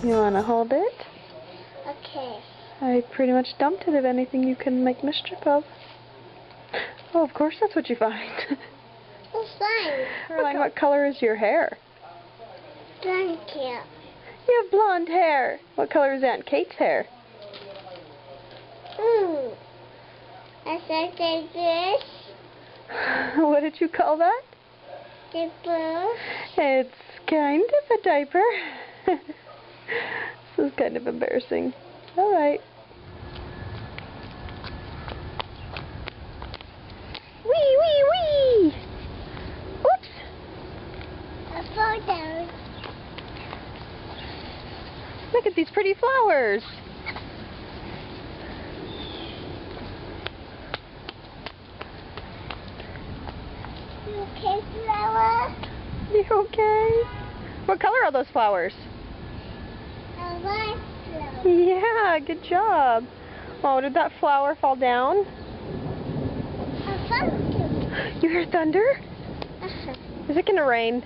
You want to hold it? Okay. I pretty much dumped it of anything you can make mischief of. Oh, of course that's what you find. It's fine. Caroline, what color is your hair? Thank you. You have blonde hair. What color is Aunt Kate's hair? I said this. What did you call that? The blue. It's kind of a diaper. This is kind of embarrassing. All right. Wee, wee, wee! Oops! I fall down. Look at these pretty flowers. You okay, flower? You okay? What color are those flowers? I like flower. Yeah, good job. Oh, did that flower fall down? I found you. You hear thunder? Is it gonna rain?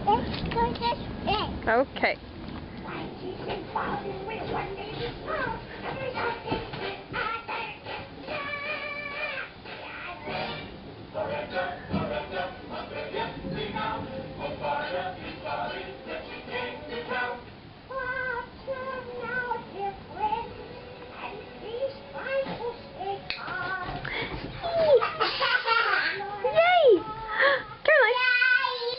Let's go this way. Okay. Yay! Caroline!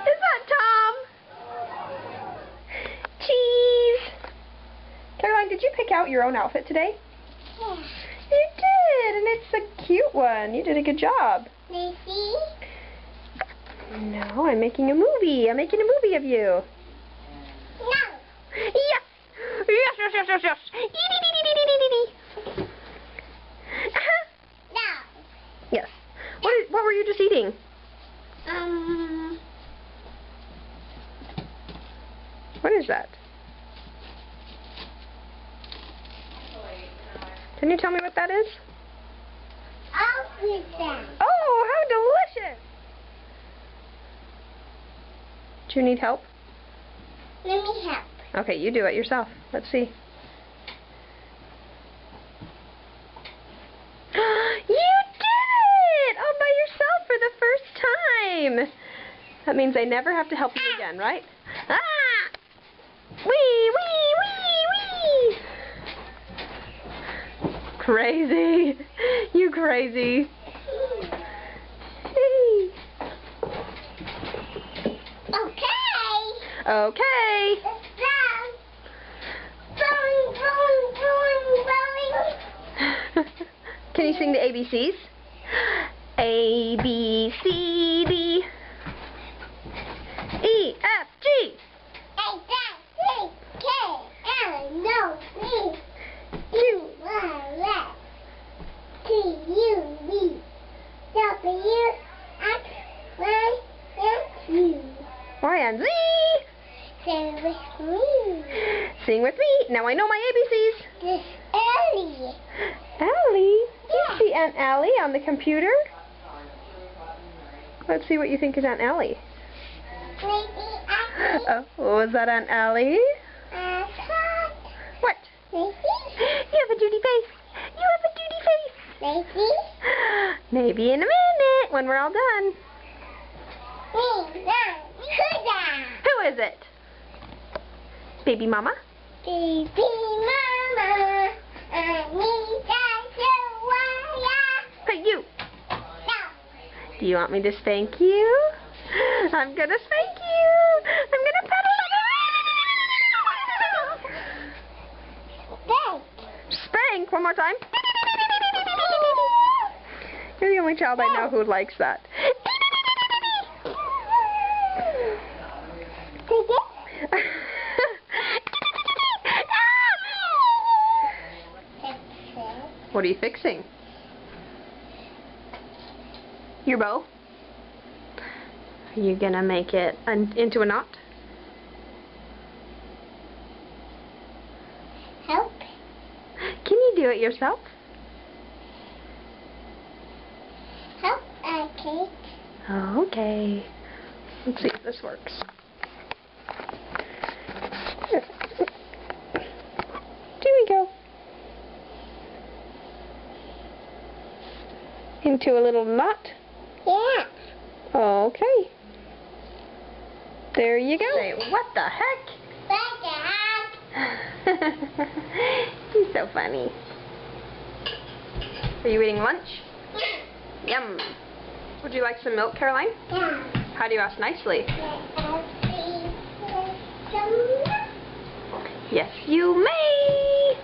Is that Tom? Cheese! Caroline, did you pick out your own outfit today? Yeah. You did, and it's a cute one. You did a good job. Maybe. No, I'm making a movie. I'm making a movie of you. No. Yes! Yes, yes, yes, yes, yes! No. Yes. What were you just eating? What is that? Can you tell me what that is? I'll eat that. Oh, how delicious! Do you need help? Let me help. Okay, you do it yourself. Let's see. You did it! All by yourself for the first time. That means I never have to help you again, right? Ah! Wee, wee, wee, wee! Crazy. You crazy. Hey. Okay. Okay. It's done. Bowling. Can you sing the ABCs? A, B, C, D, E, F, G. Y and Z. Sing with me. Sing with me. Now I know my ABCs. This Ellie. Allie? Yeah. You see Aunt Allie on the computer? Let's see what you think is Aunt Allie. Maybe Was that Aunt Allie? I can't. What? Maybe. You have a duty face. You have a duty face. Maybe. Maybe in a minute when we're all done. Who is it? Baby Mama? Baby Mama, I need that Hey, you. No. Do you want me to spank you? I'm gonna spank you. I'm gonna Thanks. spank one more time. You're the only child I know who likes that. What are you fixing? Your bow? Are you gonna make it into a knot? Help. Can you do it yourself? cake. Oh, okay. Let's see if this works. Here we go. Into a little knot. Yeah. Okay. There you go. Say, what the heck? What the heck? He's so funny. Are you eating lunch? Yum. Would you like some milk, Caroline? Yeah. How do you ask nicely? Yes, you may.